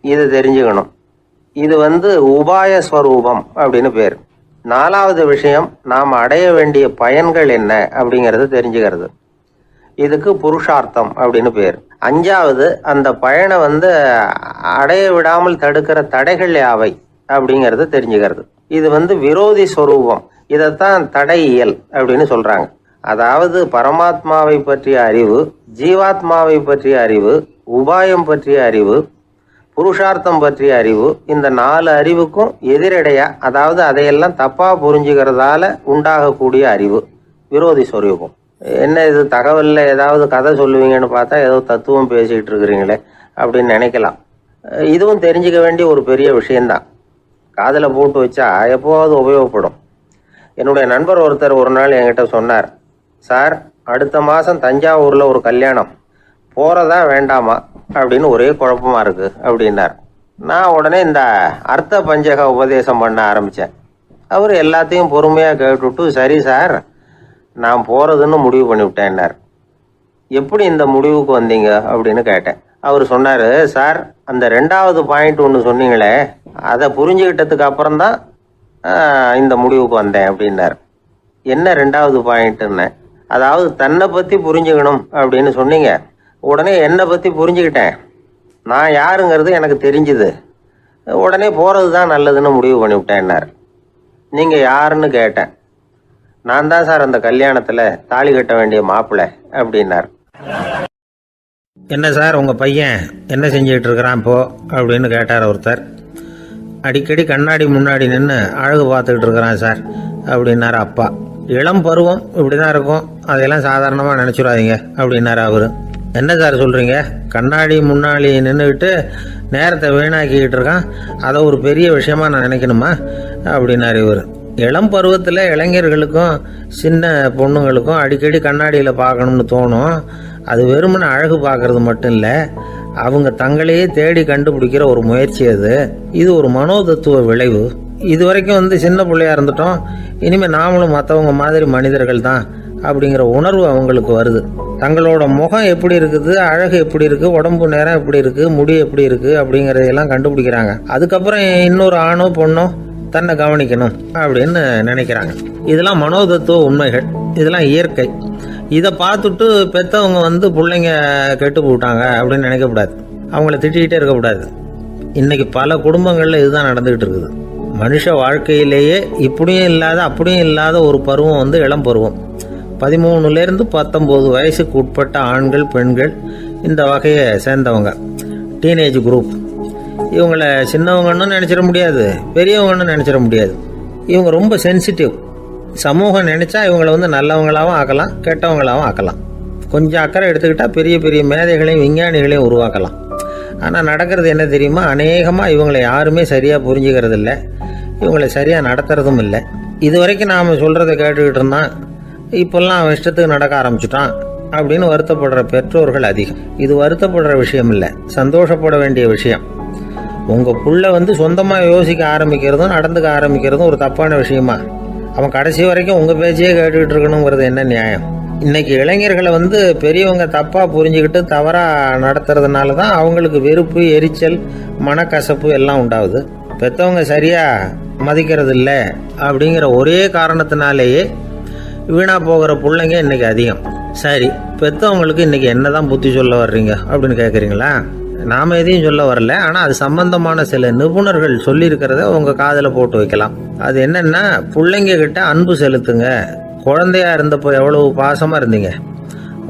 இது தெரிஞ்சுக்கணும். இது உபாய ஸ்வரூபம் அப்படின்னு பேர். நாலாவது விஷயம், நாம் அடைய வேண்டிய பயன்கள் என்ன அப்படிங்கிறது தெரிஞ்சுக்கிறது. இதுக்கு புருஷார்த்தம் அப்படின்னு பேர். அஞ்சாவது, அந்த பயனை அடைய விடாமல் தடுக்கிற தடைகள் யாவை அப்படிங்கிறது தெரிஞ்சுக்கிறது. இது விரோதி ஸ்வரூபம். இதைத்தான் தடையியல் அப்படின்னு சொல்றாங்க. அதாவது பரமாத்மாவை பற்றிய அறிவு, ஜீவாத்மாவை பற்றிய அறிவு, உபாயம் பற்றிய அறிவு, புருஷார்த்தம் பற்றிய அறிவு, இந்த 4 அறிவுக்கும் எதிரடையா, அதாவது அதையெல்லாம் தப்பா புரிஞ்சுக்கிறதால உண்டாகக்கூடிய அறிவு விரோதி ஸ்வரூபம். என்ன இது தகவல்ல ஏதாவது கதை சொல்லுவீங்கன்னு பார்த்தா ஏதோ தத்துவம் பேசிட்டு இருக்கிறீங்களே அப்படின்னு நினைக்கலாம். இதுவும் தெரிஞ்சுக்க வேண்டிய ஒரு பெரிய விஷயம்தான். காதில் போட்டு வச்சா எப்போவாவது உபயோகப்படும். என்னுடைய நண்பர் ஒருத்தர் ஒரு நாள் என்கிட்ட சொன்னார், சார் அடுத்த மாதம் தஞ்சாவூரில் ஒரு கல்யாணம், போகிறதா வேண்டாமா அப்படின்னு ஒரே குழப்பமா இருக்கு அப்படின்னார். நான் உடனே இந்த அர்த்த பஞ்சக உபதேசம் பண்ண ஆரம்பித்தேன். அவர் எல்லாத்தையும் பொறுமையாக கேட்டுவிட்டு, சரி சார் நான் போகிறதுன்னு முடிவு பண்ணிவிட்டேன்னார். எப்படி இந்த முடிவுக்கு வந்தீங்க அப்படின்னு கேட்டேன். அவர் சொன்னார், சார் அந்த 2வது பாயிண்ட் ஒன்று சொன்னீங்களே, அதை புரிஞ்சுக்கிட்டதுக்கு அப்புறம்தான் இந்த முடிவுக்கு வந்தேன் அப்படின்னார். என்ன 2வது பாயிண்ட்டுன்னு? அதாவது தன்னை பற்றி புரிஞ்சுக்கணும் அப்படின்னு சொன்னீங்க. உடனே என்னை பற்றி புரிஞ்சுக்கிட்டேன், நான் யாருங்கிறது எனக்கு தெரிஞ்சுது, உடனே போகிறது தான் நல்லதுன்னு முடிவு பண்ணிவிட்டேன்னார். நீங்கள் யாருன்னு கேட்டேன். நான் தான் சார் அந்த கல்யாணத்தில் தாலி கட்ட வேண்டிய மாப்பிள்ளை அப்படின்னார். என்ன சார் உங்கள் பையன் என்ன செஞ்சுக்கிட்டு இருக்கிறான் இப்போ அப்படின்னு கேட்டார் ஒருத்தர். அடிக்கடி கண்ணாடி முன்னாடி நின்று அழகு பார்த்துக்கிட்டு இருக்கிறான் சார் அப்படின்னார் அப்பா. இளம் பருவம் இப்படி தான் இருக்கும், அதையெல்லாம் சாதாரணமாக நினச்சிடாதீங்க அப்படின்னார் அவர். என்ன சார் சொல்கிறீங்க, கண்ணாடி முன்னாடி நின்றுக்கிட்டு நேரத்தை வீணாக்கிக்கிட்டு இருக்கான், அதை ஒரு பெரிய விஷயமா நான் நினைக்கணுமா அப்படின்னார் இவர். இளம் பருவத்தில் இளைஞர்களுக்கும் சின்ன பொண்ணுங்களுக்கும் அடிக்கடி கண்ணாடியில் பார்க்கணும்னு தோணும். அது வெறுமனே அழகு பார்க்கறது மட்டும் இல்லை, அவங்க தங்களையே தேடி கண்டுபிடிக்கிற ஒரு முயற்சி அது. இது ஒரு மனோதத்துவ விளைவு. இது வரைக்கும் சின்ன பிள்ளையா இருந்துட்டோம், இனிமேல் நாமளும் மற்றவங்க மாதிரி மனிதர்கள் தான் அப்படிங்கிற உணர்வு அவங்களுக்கு வருது. தங்களோட முகம் எப்படி இருக்குது, அழகு எப்படி இருக்குது, உடம்பு நேரம் எப்படி இருக்குது, முடி எப்படி இருக்குது அப்படிங்கிறதையெல்லாம் கண்டுபிடிக்கிறாங்க. அதுக்கப்புறம் இன்னொரு ஆணோ பொண்ணோ தன்னை கவனிக்கணும் அப்படின்னு நினைக்கிறாங்க. இதெல்லாம் மனோதத்துவ உண்மைகள், இதெல்லாம் இயற்கை. இதை பார்த்துட்டு பெற்றவங்க பிள்ளைங்க கெட்டு போட்டாங்க அப்படின்னு நினைக்கக்கூடாது, அவங்கள திட்டிக்கிட்டே இருக்கக்கூடாது. இன்னைக்கு பல குடும்பங்களில் இதுதான் நடந்துகிட்டு இருக்குது. மனுஷ வாழ்க்கையிலேயே இப்படியும் இல்லாத அப்படியும் இல்லாத ஒரு பருவம் இளம் பருவம். 13லேருந்து 19 வயசுக்கு உட்பட்ட ஆண்கள் பெண்கள் இந்த வகையை சேர்ந்தவங்க, டீனேஜ் குரூப். இவங்கள சின்னவங்கன்னு நினச்சிட முடியாது, பெரியவங்கன்னு நினச்சிட முடியாது. இவங்க ரொம்ப சென்சிட்டிவ். சமூகம் நினச்சா இவங்களை நல்லவங்களாகவும் ஆக்கலாம், கெட்டவங்களாகவும் ஆக்கலாம். கொஞ்சம் அக்கறை எடுத்துக்கிட்டால் பெரிய பெரிய மேதைகளையும் விஞ்ஞானிகளையும் உருவாக்கலாம். ஆனால் நடக்கிறது என்ன தெரியுமா, அநேகமாக இவங்களை யாருமே சரியாக புரிஞ்சுக்கிறது இல்லை, இவங்களை சரியாக நடத்துறதும் இல்லை. இது வரைக்கும் நாம் சொல்கிறத கேட்டுக்கிட்டு இருந்தான், இப்போல்லாம் அவன் இஷ்டத்துக்கு நடக்க ஆரம்பிச்சுட்டான் அப்படின்னு வருத்தப்படுற பெற்றோர்கள் அதிகம். இது வருத்தப்படுற விஷயம் இல்லை, சந்தோஷப்பட வேண்டிய விஷயம். உங்கள் புள்ள சொந்தமாக யோசிக்க ஆரம்பிக்கிறதும் நடந்துக்க ஆரம்பிக்கிறதும் ஒரு தப்பான விஷயமா? அவன் கடைசி வரைக்கும் உங்கள் பேச்சையே கேட்டுக்கிட்டு இருக்கணுங்கிறது என்ன நியாயம்? இன்னைக்கு இளைஞர்களை பெரியவங்க தப்பாக புரிஞ்சுக்கிட்டு தவறாக நடத்துறதுனால தான் அவங்களுக்கு வெறுப்பு, எரிச்சல், மனக்கசப்பு எல்லாம் உண்டாகுது. பெற்றவங்க சரியாக மதிக்கிறது இல்லை அப்படிங்கிற ஒரே காரணத்தினாலேயே வீணாக போகிற பிள்ளைங்க இன்னைக்கு அதிகம். சரி, பெற்றவங்களுக்கு இன்னைக்கு என்ன தான் புத்தி சொல்ல வர்றீங்க அப்படின்னு கேட்குறீங்களா? நாம் எதையும் சொல்ல வரல, ஆனால் அது சம்பந்தமான சில நிபுணர்கள் சொல்லியிருக்கிறத உங்கள் காதில் போட்டு வைக்கலாம். அது என்னென்னா, பிள்ளைங்க கிட்ட அன்பு செலுத்துங்க. குழந்தையா இருந்தப்போ எவ்வளவு பாசமாக இருந்தீங்க,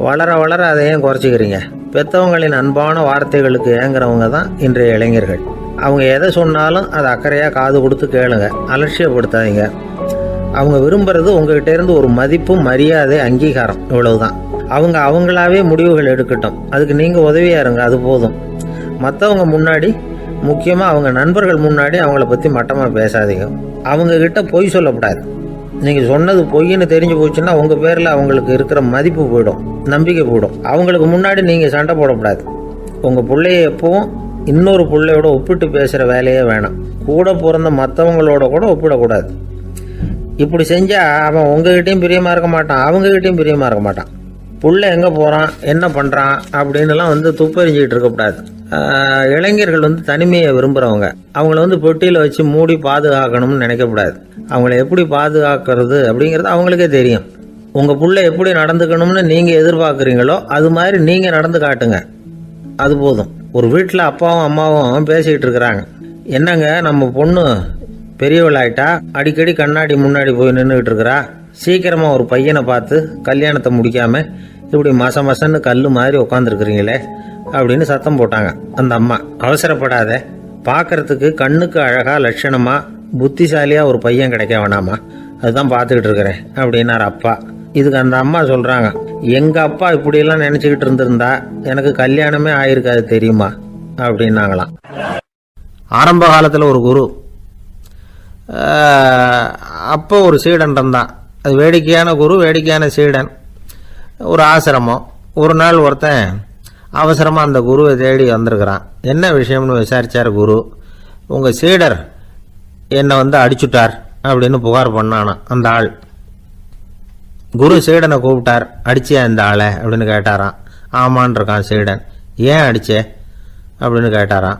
வளர வளர அதை ஏன் குறைச்சிக்கிறீங்க? பெற்றவங்களின் அன்பான வார்த்தைகளுக்கு ஏங்குறவங்க தான் இன்றைய இளைஞர்கள். அவங்க எதை சொன்னாலும் அதை அக்கறையாக காது கொடுத்து கேளுங்க, அலட்சியப்படுத்தாதீங்க. அவங்க விரும்புறது உங்ககிட்ட இருந்து ஒரு மதிப்பு, மரியாதை, அங்கீகாரம், இவ்வளவுதான். அவங்க அவங்களாவே முடிவுகள் எடுக்கட்டும், அதுக்கு நீங்கள் உதவியாக இருங்க, அது போதும். மற்றவங்க முன்னாடி, முக்கியமாக அவங்க நண்பர்கள் முன்னாடி அவங்கள பற்றி மட்டமாக பேசாதீங்க. அவங்கக்கிட்ட பொய் சொல்லக்கூடாது. நீங்கள் சொன்னது பொய்ன்னு தெரிஞ்சு போச்சுன்னா உங்கள் பேரில் அவங்களுக்கு இருக்கிற மதிப்பு போயிடும், நம்பிக்கை போயிடும். அவங்களுக்கு முன்னாடி நீங்கள் சண்டை போடக்கூடாது. உங்கள் பிள்ளைய எப்பவும் இன்னொரு பிள்ளையோட ஒப்பிட்டு பேசுகிற வேலையே வேணாம். கூட பிறந்த மற்றவங்களோட கூட ஒப்பிடக்கூடாது. இப்படி செஞ்சா அவன் உங்ககிட்டயும் பிரியமா இருக்க மாட்டான், அவங்ககிட்டயும் பிரியமா இருக்க மாட்டான். புள்ள எங்கே போகிறான், என்ன பண்ணுறான் அப்படின்னுலாம் துப்பறிஞ்சிக்கிட்டு இருக்கக்கூடாது. இளைஞர்கள் தனிமையை விரும்புகிறவங்க. அவங்கள பெட்டியில் வச்சு மூடி பாதுகாக்கணும்னு நினைக்கக்கூடாது. அவங்கள எப்படி பாதுகாக்கிறது அப்படிங்கிறது அவங்களுக்கே தெரியும். உங்கள் புள்ள எப்படி நடந்துக்கணும்னு நீங்கள் எதிர்பார்க்குறீங்களோ அது மாதிரி நீங்கள் நடந்து காட்டுங்க, அது போதும். ஒரு வீட்டில் அப்பாவும் அம்மாவும் பேசிக்கிட்டு இருக்கிறாங்க. என்னங்க நம்ம பொண்ணு பெரியவளாயிட்டா, அடிக்கடி கண்ணாடி முன்னாடி போய் நின்றுக்கிட்டு இருக்கிறா, சீக்கிரமாக ஒரு பையனை பார்த்து கல்யாணத்தை முடிக்காமல் இப்படி மசன்னு கல் மாதிரி உட்காந்துருக்குறீங்களே அப்படின்னு சத்தம் போட்டாங்க அந்த அம்மா. அவசரப்படாத, பார்க்கறதுக்கு கண்ணுக்கு அழகா லட்சணமா புத்திசாலியா ஒரு பையன் கிடைக்க வேணாமா, அதுதான் பார்த்துக்கிட்டு இருக்கிறேன் அப்படின்னாரு அப்பா. இதுக்கு அந்த அம்மா சொல்றாங்க, எங்க அப்பா இப்படியெல்லாம் நினைச்சுக்கிட்டு இருந்திருந்தா எனக்கு கல்யாணமே ஆயிருக்காது தெரியுமா அப்படின்னாங்களாம். ஆரம்ப காலத்தில் ஒரு குரு, அப்போ ஒரு சீடன் இருந்தான். அது வேடிக்கையான குரு, வேடிக்கையான சீடன். ஒரு ஆசிரமம். ஒரு நாள் ஒருத்தன் அவசரமாக அந்த குருவை தேடி வந்திருக்கிறான். என்ன விஷயம்னு விசாரித்தார் குரு. உங்கள் சீடர் என்னை அடிச்சுட்டார் அப்படின்னு புகார் பண்ணானா அந்த ஆள். குரு சீடனை கூப்பிட்டார். அடிச்சியா இந்த ஆளை அப்படின்னு கேட்டாராம். ஆமான் இருக்கான் சீடன். ஏன் அடிச்சே அப்படின்னு கேட்டாராம்.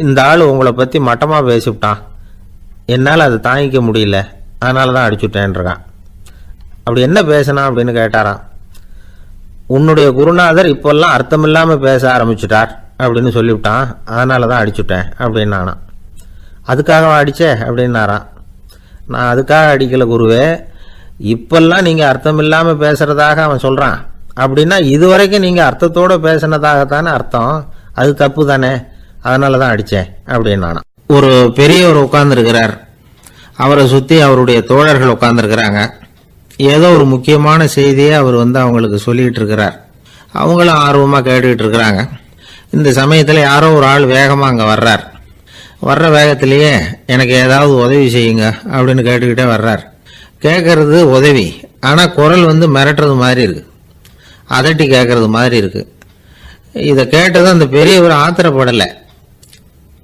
இந்த ஆள் உங்களை பற்றி மட்டமாக பேசிவிட்டான், என்னால் அதை தாங்கிக்க முடியல, அதனால தான் அடிச்சுட்டேன்ருக்கான். அப்படி என்ன பேசினா அப்படின்னு கேட்டாராம். உன்னுடைய குருநாதர் இப்போல்லாம் அர்த்தமில்லாமல் பேச ஆரம்பிச்சுட்டார் அப்படின்னு சொல்லிவிட்டான், அதனால தான் அடிச்சுட்டேன் அப்படின்னானா. அதுக்காக அடிச்சே அப்படின்னாராம். நான் அதுக்காக அடிக்கல குருவே, இப்பெல்லாம் நீங்கள் அர்த்தமில்லாமல் பேசுறதாக அவன் சொல்கிறான், அப்படின்னா இதுவரைக்கும் நீங்கள் அர்த்தத்தோடு பேசினதாகத்தானே அர்த்தம், அது தப்பு தானே, அதனால தான் அடித்தேன் அப்படின்னானா. ஒரு பெரியவர் உட்கார்ந்துருக்கிறார். அவரை சுற்றி அவருடைய தோழர்கள் உட்கார்ந்துருக்கிறாங்க. ஏதோ ஒரு முக்கியமான செய்தியை அவர் அவங்களுக்கு சொல்லிகிட்டு இருக்கிறார். அவங்களும் ஆர்வமாக கேட்டுக்கிட்டு இருக்கிறாங்க. இந்த சமயத்தில் யாரோ ஒரு ஆள் வேகமாக அங்கே வர்றார். வர்ற வேகத்திலேயே எனக்கு ஏதாவது உதவி செய்யுங்க அப்படின்னு கேட்டுக்கிட்டே வர்றார். கேட்கறது உதவி, ஆனால் குரல் மிரட்டுறது மாதிரி இருக்கு, அதட்டி கேட்கறது மாதிரி இருக்கு. இதை கேட்டதும் அந்த பெரியவர் ஆத்திரப்படலை,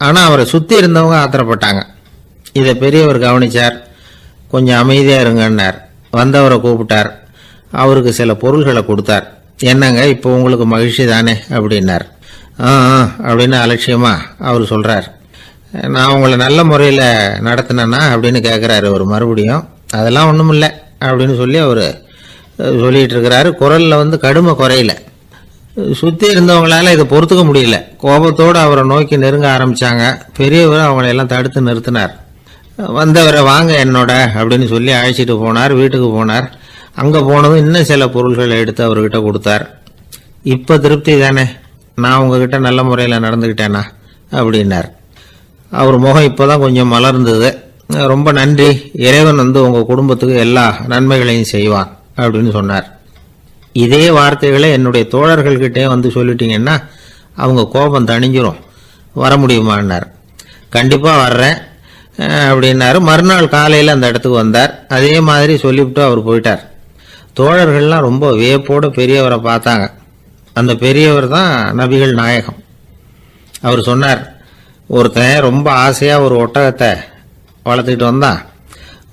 ஆனால் அவரை சுற்றி இருந்தவங்க ஆத்திரப்பட்டாங்க. இதை பெரியவர் கவனிச்சார். கொஞ்சம் அமைதியாக இருங்கன்னார். வந்தவரை கூப்பிட்டார். அவருக்கு சில பொருள்களை கொடுத்தார். என்னங்க இப்போ உங்களுக்கு மகிழ்ச்சி தானே அப்படின்னார். அப்படின்னு அலட்சியமா அவர் சொல்கிறார். நான் உங்களை நல்ல முறையில் நடத்தினேன்னா அப்படின்னு கேட்குறாரு அவர் மறுபடியும். அதெல்லாம் ஒன்றும் இல்லை அப்படின்னு சொல்லி அவர் சொல்லிகிட்டு இருக்கிறாரு. குரலில் கடுமை குறையில. சுற்றி இருந்தவங்களால இதை பொறுத்துக்க முடியல. கோபத்தோடு அவரை நோக்கி நெருங்க ஆரம்பித்தாங்க. பெரியவர் அவங்களையெல்லாம் தடுத்து நிறுத்தினார். வந்தவரை வாங்க என்னோட அப்படின்னு சொல்லி அழைச்சிட்டு போனார். வீட்டுக்கு போனார். அங்கே போனதும் இன்னும் சில பொருள்களை எடுத்து அவர்கிட்ட கொடுத்தார். இப்போ திருப்தி தானே, நான் உங்ககிட்ட நல்ல முறையில் நடந்துக்கிட்டேனா அப்படின்னார். அவர் முகம் இப்போ தான் கொஞ்சம் மலர்ந்தது. ரொம்ப நன்றி, இறைவன் உங்கள் குடும்பத்துக்கு எல்லா நன்மைகளையும் செய்வான் அப்படின்னு சொன்னார். இதே வார்த்தைகளை என்னுடைய தோழர்கள்கிட்டே சொல்லிட்டீங்கன்னா அவங்க கோபம் தணிஞ்சிரும், வர முடியுமான்னார். கண்டிப்பாக வர்றேன் அப்படின்னாரு. மறுநாள் காலையில் அந்த இடத்துக்கு வந்தார். அதே மாதிரி சொல்லிவிட்டு அவர் போயிட்டார். தோழர்கள்லாம் ரொம்ப வியப்போடு பெரியவரை பார்த்தாங்க. அந்த பெரியவர் தான் நபிகள் நாயகம். அவர் சொன்னார், ஒருத்தன் ரொம்ப ஆசையாக ஒரு ஒட்டகத்தை வளர்த்துக்கிட்டு வந்தான்.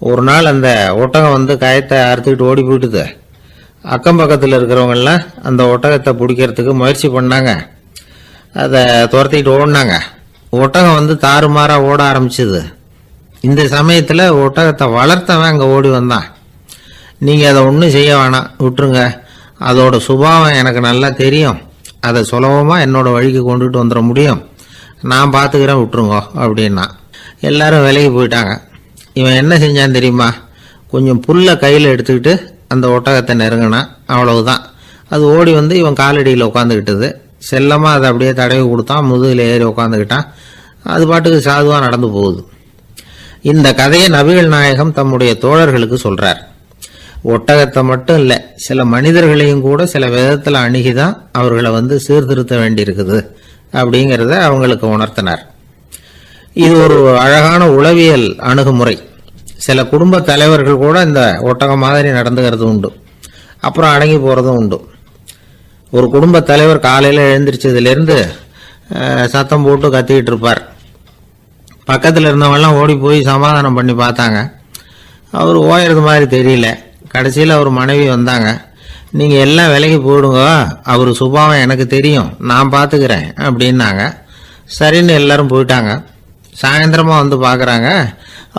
ஒரு நாள் அந்த ஒட்டகம் கயத்தை அறுத்துக்கிட்டு ஓடி போயிட்டுது. அக்கம் பக்கத்தில் இருக்கிறவங்கெல்லாம் அந்த ஒட்டகத்தை பிடிக்கிறதுக்கு முயற்சி பண்ணாங்க. அதை துரத்திக்கிட்டு ஓடினாங்க. ஒட்டகம் தாறுமாறாக ஓட ஆரம்பிச்சுது. இந்த சமயத்தில் ஒட்டகத்தை வளர்த்தவன் அங்கே ஓடி வந்தான். நீங்கள் அதை ஒன்றும் செய்ய வேணாம், விட்டுருங்க, அதோட சுபாவம் எனக்கு நல்லா தெரியும், அதை சுலபமாக என்னோட வழிக்கு கொண்டுட்டு வந்துட முடியும், நான் பார்த்துக்கிறேன், விட்டுருங்கோ அப்படின்னா. எல்லாரும் விலகி போயிட்டாங்க. இவன் என்ன செஞ்சான் தெரியுமா? கொஞ்சம் புல்லை கையில் எடுத்துக்கிட்டு அந்த ஒட்டகத்தை நெருங்கினான். அவ்வளவுதான். அது ஓடி இவன் காலடியில் உட்காந்துக்கிட்டது. செல்லமாக அதை அப்படியே தடவி கொடுத்தான். முதுகில் ஏறி உட்காந்துக்கிட்டான். அது பாட்டுக்கு சாதுவாக நடந்து போகுது. இந்த கதையை நபிகள் நாயகம் தம்முடைய தோழர்களுக்கு சொல்றார். ஒட்டகத்தை மட்டும் இல்லை, சில மனிதர்களையும் கூட சில விதத்தில் அணுகிதான் அவர்களை சீர்திருத்த வேண்டியிருக்குது அப்படிங்கிறத அவங்களுக்கு உணர்த்தினார். இது ஒரு அழகான உளவியல் அணுகுமுறை. சில குடும்ப தலைவர்கள் கூட இந்த ஒட்டகம் மாதிரி நடந்துகிறது உண்டு, அப்புறம் அடங்கி போகிறதும் உண்டு. ஒரு குடும்ப தலைவர் காலையில் எழுந்திரிச்சதுலேருந்து சத்தம் போட்டு கத்திக்கிட்டு இருப்பார். பக்கத்தில் இருந்தவங்கெல்லாம் ஓடி போய் சமாதானம் பண்ணி பார்த்தாங்க. அவர் ஓயறது மாதிரி தெரியல. கடைசியில் அவர் மனைவி வந்தாங்க. நீங்கள் எல்லாம் விலைக்கு போடுங்க, அவர் சுபாவம் எனக்கு தெரியும், நான் பார்த்துக்கிறேன் அப்படின்னாங்க. சரின்னு எல்லாரும் போயிட்டாங்க. சாயந்தரமாக வந்து பார்க்குறாங்க,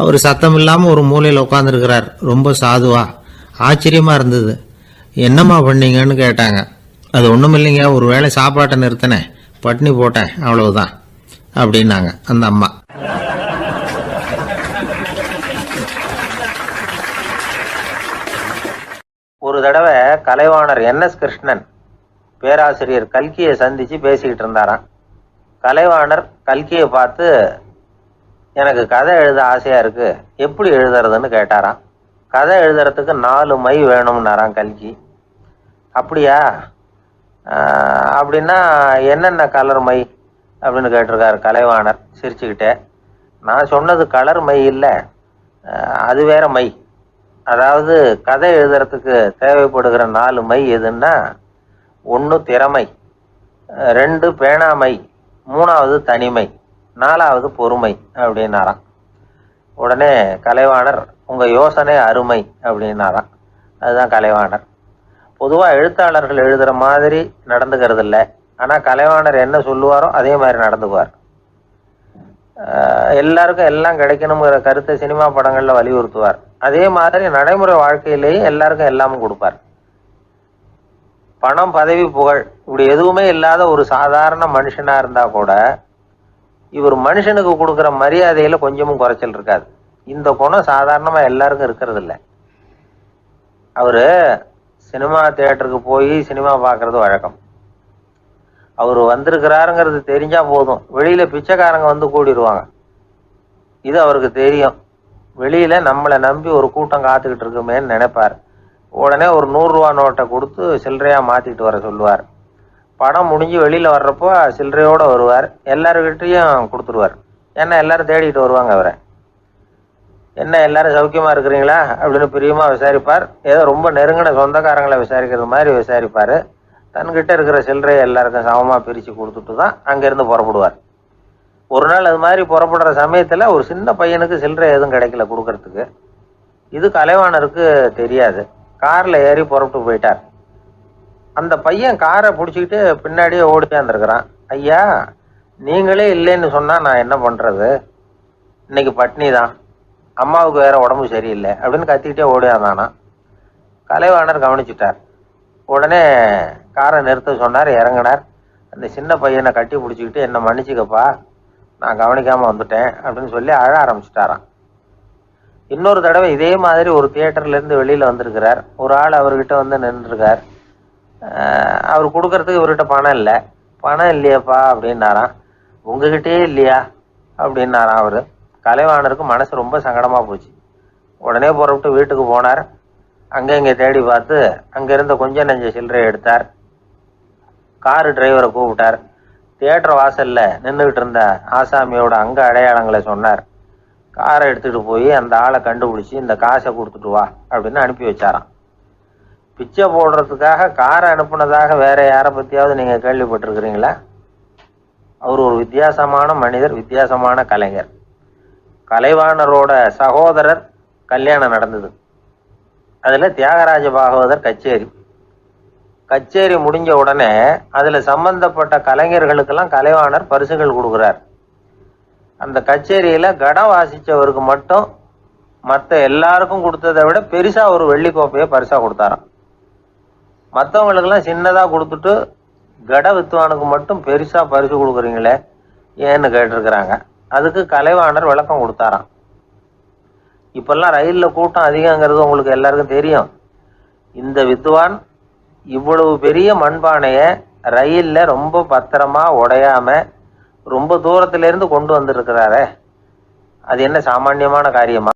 அவர் சத்தம் இல்லாமல் ஒரு மூலையில் உட்காந்துருக்கிறார், ரொம்ப சாதுவா. ஆச்சரியமாக இருந்தது. என்னம்மா பண்ணீங்கன்னு கேட்டாங்க. அது ஒன்றும் இல்லைங்க, ஒரு வேளை சாப்பாட்டை நிறுத்தினேன், பட்னி போட்டேன், அவ்வளவுதான் அப்படின்னாங்க அந்த அம்மா. ஒரு தடவை கலைவாணர் என்எஸ் கிருஷ்ணன் பேராசிரியர் கல்கியை சந்திச்சு பேசிக்கிட்டு இருந்தாராம். கலைவாணர் கல்கியை பார்த்து, எனக்கு கதை எழுத ஆசையா இருக்கு, எப்படி எழுதுறதுன்னு கேட்டாராம். கதை எழுதுறதுக்கு 4 மை வேணும்னாராம் கல்கி. அப்படியா, அப்படின்னா என்னென்ன கலர் மை அப்படின்னு கேட்டிருக்காரு கலைவாணர் சிரிச்சுக்கிட்டே. நான் சொன்னது கலர் மை இல்லை, அது வேற மை. அதாவது கதை எழுதுறதுக்கு தேவைப்படுகிற 4 மை எதுன்னா, 1 திறமை, 2 பேணாமை, 3வது தனிமை, 4வது பொறுமை அப்படின்னாராம். உடனே கலைவாணர், உங்க யோசனை அருமை அப்படின்னாராம். அதுதான் கலைவாணர். பொதுவாக எழுத்தாளர்கள் எழுதுகிற மாதிரி நடந்துக்கிறது இல்லை. ஆனால் கலைவாணர் என்ன சொல்லுவாரோ அதே மாதிரி நடந்துக்குவார். எல்லாருக்கும் எல்லாம் கிடைக்கணுங்கிற கருத்தை சினிமா படங்களில் வலியுறுத்துவார். அதே மாதிரி நடைமுறை வாழ்க்கையிலேயே எல்லாருக்கும் எல்லாமும் கொடுப்பார். பணம், பதவி, புகழ் இப்படி எதுவுமே இல்லாத ஒரு சாதாரண மனுஷனாக இருந்தால் கூட இவர் மனுஷனுக்கு கொடுக்குற மரியாதையில் கொஞ்சமும் குறைச்சல் இருக்காது. இந்த குணம் சாதாரணமாக எல்லாருக்கும் இருக்கிறது இல்லை. அவர் சினிமா தியேட்டருக்கு போய் சினிமா பார்க்கறது வழக்கம். அவர் வந்திருக்கிறாருங்கிறது தெரிஞ்சா போதும், வெளியில பிச்சைக்காரங்க வந்து கூடிடுவாங்க. இது அவருக்கு தெரியும். வெளியில நம்மளை நம்பி ஒரு கூட்டம் காத்துக்கிட்டு இருக்குமேன்னு நினைப்பார். உடனே ஒரு 100 ரூபா நோட்டை கொடுத்து சில்லறையா மாத்திட்டு வர சொல்லுவார். படம் முடிஞ்சு வெளியில வர்றப்போ சில்லறையோட வருவார். எல்லாருக்கிட்டையும் கொடுத்துருவார். ஏன்னா எல்லாரும் தேடிட்டு வருவாங்க அவரை. என்ன எல்லாரும் சௌக்கியமா இருக்கிறீங்களா அப்படின்னு பிரியமா விசாரிப்பார். ஏதோ ரொம்ப நெருங்கின சொந்தக்காரங்களை விசாரிக்கிறது மாதிரி விசாரிப்பாரு. தன்கிட்ட இருக்கிற சில்லறையை எல்லாருக்கும் சமமா பிரிச்சு கொடுத்துட்டு தான் அங்கிருந்து புறப்படுவார். ஒரு நாள் அது மாதிரி புறப்படுற சமயத்துல ஒரு சின்ன பையனுக்கு சில்லறை எதுவும் கிடைக்கல கொடுக்கறதுக்கு. இது கலைவாணருக்கு தெரியாது. கார்ல ஏறி புறப்பட்டு போயிட்டார். அந்த பையன் காரை பிடிச்சிக்கிட்டு பின்னாடியே ஓடியாந்துருக்கிறான். ஐயா, நீங்களே இல்லைன்னு சொன்னா நான் என்ன பண்றது, இன்னைக்கு பட்னி தான், அம்மாவுக்கு வேற உடம்பு சரியில்லை அப்படின்னு கத்திக்கிட்டே ஓடியாந்தானா. கலைவாணர் கவனிச்சுட்டார். உடனே காரை நிறுத்த சொன்னார். இறங்கினார். அந்த சின்ன பையனை கட்டி பிடிச்சிக்கிட்டு, என்னை மன்னிச்சுக்கப்பா, நான் கவனிக்காம வந்துட்டேன் அப்படின்னு சொல்லி அழ ஆரம்பிச்சுட்டாராம். இன்னொரு தடவை இதே மாதிரி ஒரு தியேட்டர்ல இருந்து வெளியில வந்திருக்கிறார். ஒரு ஆள் அவர்கிட்ட வந்து நின்றுருக்கார். அவர் கொடுக்கறதுக்கு இவர்கிட்ட பணம் இல்லை. பணம் இல்லையாப்பா அப்படின்னாராம். உங்ககிட்டயே இல்லையா அப்படின்னாராம் அவரு. கலைவாணருக்கு மனசு ரொம்ப சங்கடமா போச்சு. உடனே புறப்பட்டு வீட்டுக்கு போனார். அங்கே இங்கே தேடி பார்த்து அங்கிருந்த கொஞ்சம் நெஞ்ச சில்லறை எடுத்தார். காரு டிரைவரை கூப்பிட்டார். தியேட்டர் வாசல்ல நின்றுகிட்டு இருந்த ஆசாமியோட அங்க அடையாளங்களை சொன்னார். காரை எடுத்துட்டு போய் அந்த ஆளை கண்டுபிடிச்சி இந்த காசை கொடுத்துட்டு வா அப்படின்னு அனுப்பி வச்சாராம். பிச்சை போடுறதுக்காக காரை அனுப்புனதாக வேற யாரை பத்தியாவது நீங்க கேள்விப்பட்டிருக்கிறீங்களா? அவர் ஒரு வித்தியாசமான மனிதர், வித்தியாசமான கலைஞர். கலைவாணரோட சகோதரர் கல்யாணம் நடந்தது. அதுல தியாகராஜ பாகவதர் கச்சேரி முடிஞ்ச உடனே அதுல சம்பந்தப்பட்ட கலைஞர்களுக்கெல்லாம் கலைவாணர் பரிசுகள் கொடுக்குறார். அந்த கச்சேரியில கடம் வாசிச்சவருக்கு மட்டும் மற்ற எல்லாருக்கும் கொடுத்ததை விட பெருசா ஒரு வெள்ளி கோப்பையை பரிசா கொடுத்தாராம். மற்றவங்களுக்கெல்லாம் சின்னதா கொடுத்துட்டு கட வித்துவானுக்கு மட்டும் பெருசா பரிசு கொடுக்குறீங்களே ஏன்னு கேட்டிருக்கிறாங்க. அதுக்கு கலைவாணர் விளக்கம் கொடுத்தாராம். இப்பெல்லாம் ரயில்ல கூட்டம் அதிகங்கிறது உங்களுக்கு எல்லாருக்கும் தெரியும். இந்த வித்வான் இவ்வளவு பெரிய மண்பானைய ரயில்ல ரொம்ப பத்திரமா உடையாம ரொம்ப தூரத்துல இருந்து கொண்டு வந்திருக்கிறாரே, அது என்ன சாமானியமான காரியமா?